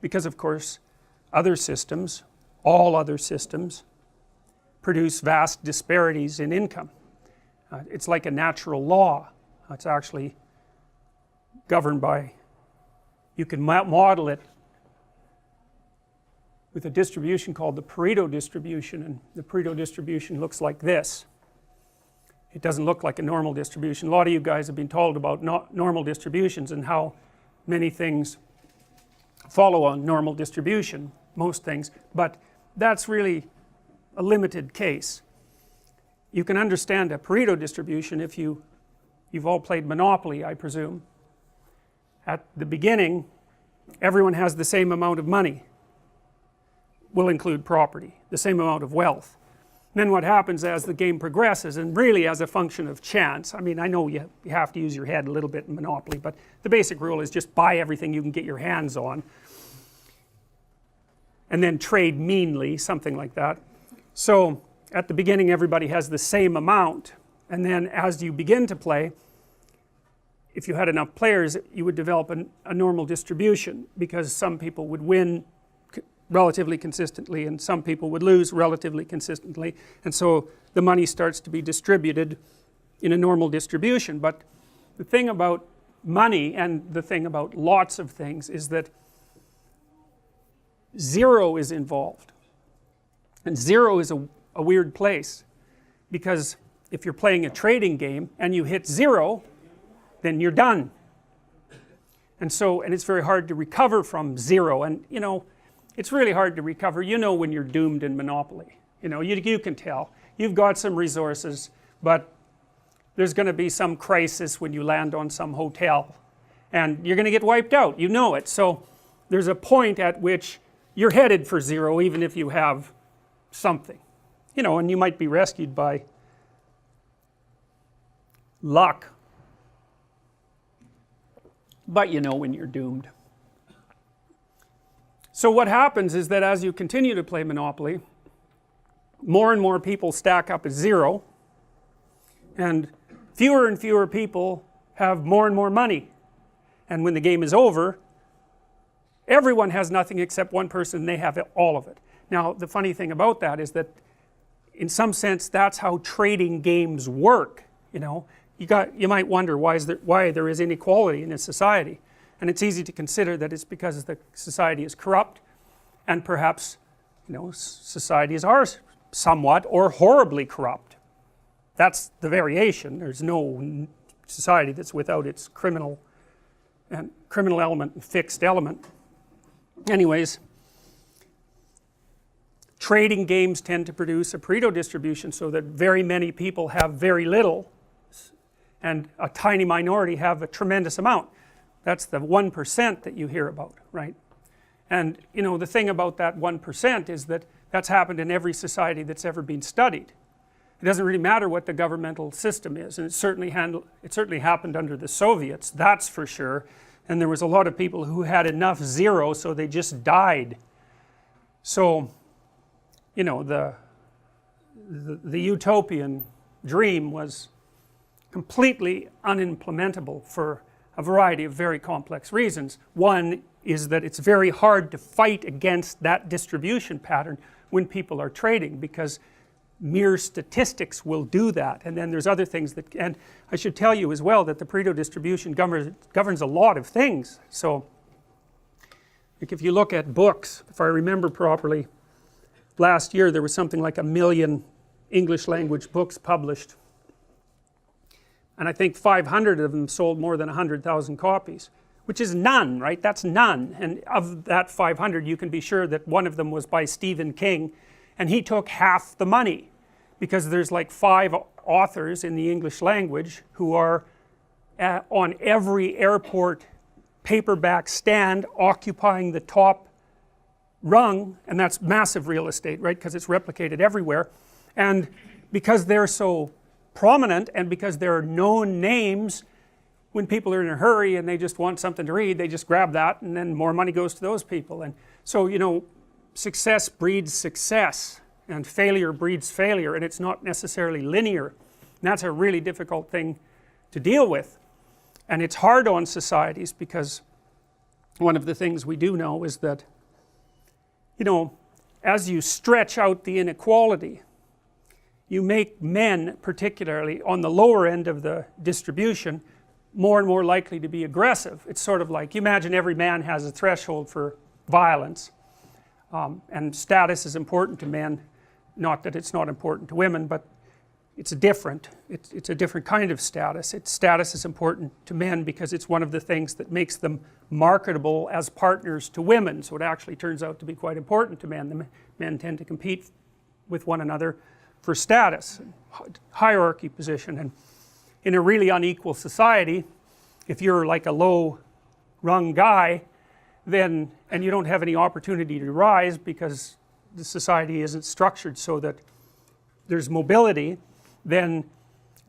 because of course other systems, all other systems, produce vast disparities in income. It's like a natural law. It's actually governed by, you can model it with a distribution called the Pareto distribution, and the Pareto distribution looks like this. It doesn't look like a normal distribution. A lot of you guys have been told about normal distributions and how many things follow on normal distribution, most things, but that's really a limited case. You can understand a Pareto distribution if you've all played Monopoly, I presume. At the beginning, everyone has the same amount of money, will include property, the same amount of wealth. And then what happens as the game progresses, and really as a function of chance, I mean I know you have to use your head a little bit in Monopoly, but the basic rule is just buy everything you can get your hands on and then trade meanly, something like that. So at the beginning everybody has the same amount, and then as you begin to play, if you had enough players, you would develop a normal distribution, because some people would win relatively consistently and some people would lose relatively consistently, and so the money starts to be distributed in a normal distribution. But the thing about money, and the thing about lots of things, is that zero is involved, and zero is a weird place, because if you're playing a trading game and you hit zero, then you're done. And so, and it's very hard to recover from zero, and you know, it's really hard to recover. You know when you're doomed in Monopoly, you know, you can tell. You've got some resources, but there's going to be some crisis when you land on some hotel, and you're going to get wiped out, you know it. So there's a point at which you're headed for zero, even if you have something, you know, and you might be rescued by luck, but you know when you're doomed. So what happens is that as you continue to play Monopoly, more and more people stack up at zero, and fewer people have more and more money, and when the game is over, everyone has nothing except one person, and they have all of it. Now the funny thing about that is that in some sense that's how trading games work, you know. You might wonder why there is inequality in a society, and it's easy to consider that it's because the society is corrupt, and perhaps, you know, societies are somewhat or horribly corrupt. That's the variation. There's no society that's without its criminal element and fixed element. Anyways, trading games tend to produce a Pareto distribution, so that very many people have very little and a tiny minority have a tremendous amount. That's the 1% that you hear about, right? And you know, the thing about that 1% is that that's happened in every society that's ever been studied. It doesn't really matter what the governmental system is, and it certainly happened under the Soviets, that's for sure. And there was a lot of people who had enough zero so they just died. So you know, the utopian dream was completely unimplementable for a variety of very complex reasons. One is that it's very hard to fight against that distribution pattern when people are trading, because mere statistics will do that. And then there's other things that, and I should tell you as well that the Pareto distribution governs a lot of things. So like if you look at books, if I remember properly, last year there was something like 1 million English language books published, and I think 500 of them sold more than 100,000 copies, which is none, right? That's none. And of that 500, you can be sure that one of them was by Stephen King, and he took half the money, because there's like 5 authors in the English language who are on every airport paperback stand, occupying the top rung, and that's massive real estate, right, because it's replicated everywhere. And because they're so prominent, and because there are known names, when people are in a hurry and they just want something to read, they just grab that, and then more money goes to those people. And so, you know, success breeds success, and failure breeds failure, and it's not necessarily linear, and that's a really difficult thing to deal with. And it's hard on societies, because one of the things we do know is that, you know, as you stretch out the inequality, you make men, particularly on the lower end of the distribution, more and more likely to be aggressive. It's sort of like, you imagine every man has a threshold for violence, and status is important to men, not that it's not important to women, but it's a different kind of status. Status is important to men because it's one of the things that makes them marketable as partners to women, so it actually turns out to be quite important to men. The men tend to compete with one another for status, hierarchy position, and in a really unequal society, if you're like a low rung guy, then, and you don't have any opportunity to rise because the society isn't structured so that there's mobility, then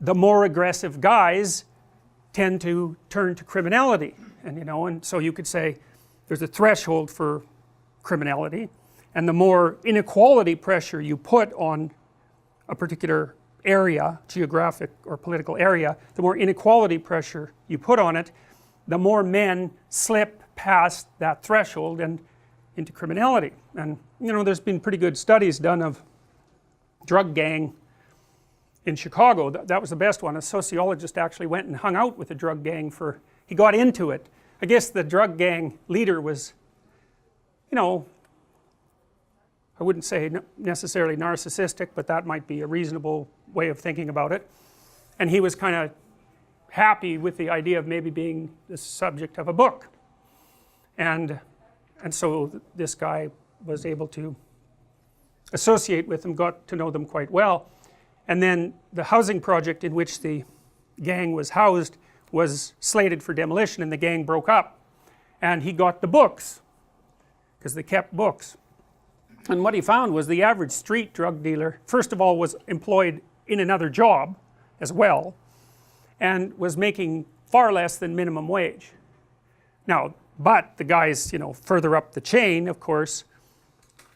the more aggressive guys tend to turn to criminality. And you know, and so you could say there's a threshold for criminality, and the more inequality pressure you put on a particular area, geographic or political area, the more inequality pressure you put on it, the more men slip past that threshold and into criminality. And you know, there's been pretty good studies done of drug gang in Chicago. That was the best one. A sociologist actually went and hung out with a drug gang for, he got into it. I guess the drug gang leader was, you know, I wouldn't say necessarily narcissistic, but that might be a reasonable way of thinking about it. And he was kind of happy with the idea of maybe being the subject of a book. And so this guy was able to associate with them, got to know them quite well. And then the housing project in which the gang was housed was slated for demolition, and the gang broke up. And he got the books, because they kept books. And what he found was the average street drug dealer, first of all, was employed in another job as well, and was making far less than minimum wage. Now, but the guys, you know, further up the chain, of course,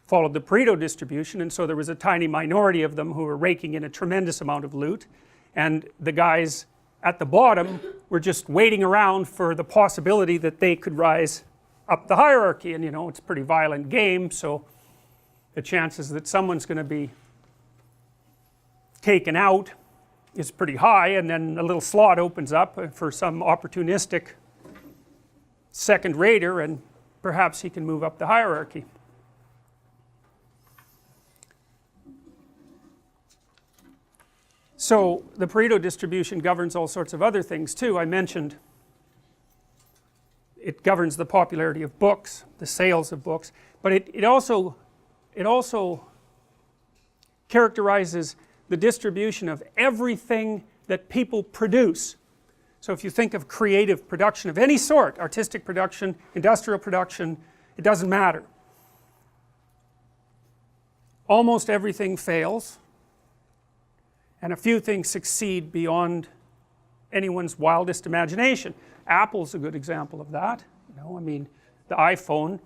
followed the Pareto distribution, and so there was a tiny minority of them who were raking in a tremendous amount of loot, and the guys at the bottom were just waiting around for the possibility that they could rise up the hierarchy. And you know, it's a pretty violent game, so the chances that someone's going to be taken out is pretty high, and then a little slot opens up for some opportunistic second rater, and perhaps he can move up the hierarchy. So the Pareto distribution governs all sorts of other things too. I mentioned it governs the popularity of books, the sales of books, but it also characterizes the distribution of everything that people produce. So if you think of creative production of any sort, artistic production, industrial production, it doesn't matter. Almost everything fails, and a few things succeed beyond anyone's wildest imagination. Apple's a good example of that. You know, I mean, the iPhone,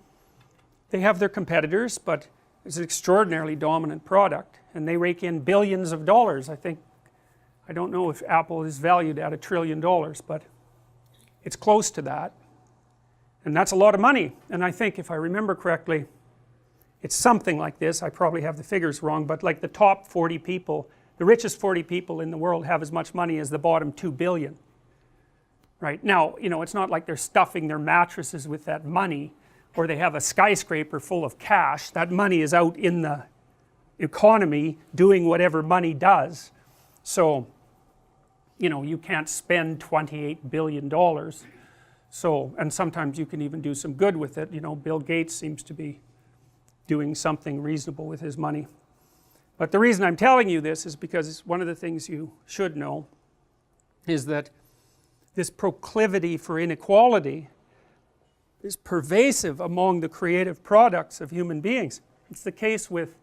they have their competitors, but it's an extraordinarily dominant product, and they rake in billions of dollars. I don't know if Apple is valued at $1 trillion, but it's close to that, and that's a lot of money. And I think, if I remember correctly, it's something like this. I probably have the figures wrong, but like the top 40 people, the richest 40 people in the world have as much money as the bottom 2 billion. Right? Now, you know, it's not like they're stuffing their mattresses with that money, or they have a skyscraper full of cash. That money is out in the economy doing whatever money does. So, you know, you can't spend $28 billion. So, and sometimes you can even do some good with it. You know, Bill Gates seems to be doing something reasonable with his money. But the reason I'm telling you this is because one of the things you should know is that this proclivity for inequality is pervasive among the creative products of human beings. It's the case with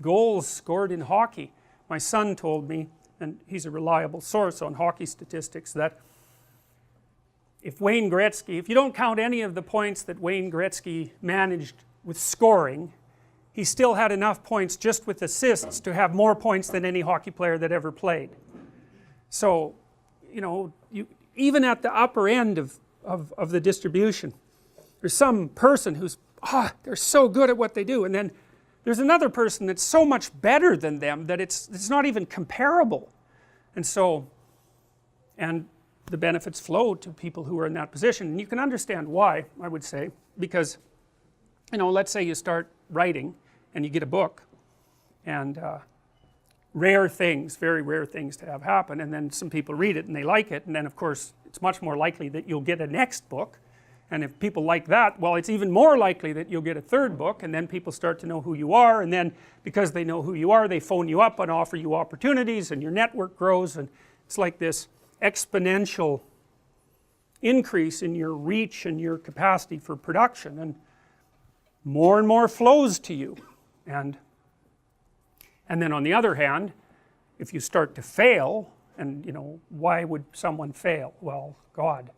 goals scored in hockey. My son told me, and he's a reliable source on hockey statistics, that if Wayne Gretzky, if you don't count any of the points that Wayne Gretzky managed with scoring, he still had enough points just with assists to have more points than any hockey player that ever played. So, you know, even at the upper end of the distribution, there's some person who's, they're so good at what they do, and then there's another person that's so much better than them that it's not even comparable. And so, and the benefits flow to people who are in that position, and you can understand why, I would say, because, you know, let's say you start writing and you get a book, and rare things, very rare things to have happen, and then some people read it and they like it, and then of course it's much more likely that you'll get a next book, and if people like that, well, it's even more likely that you'll get a third book, and then people start to know who you are, and then because they know who you are, they phone you up and offer you opportunities, and your network grows, and it's like this exponential increase in your reach and your capacity for production, and more flows to you. And then on the other hand, if you start to fail, and you know, why would someone fail? Well, God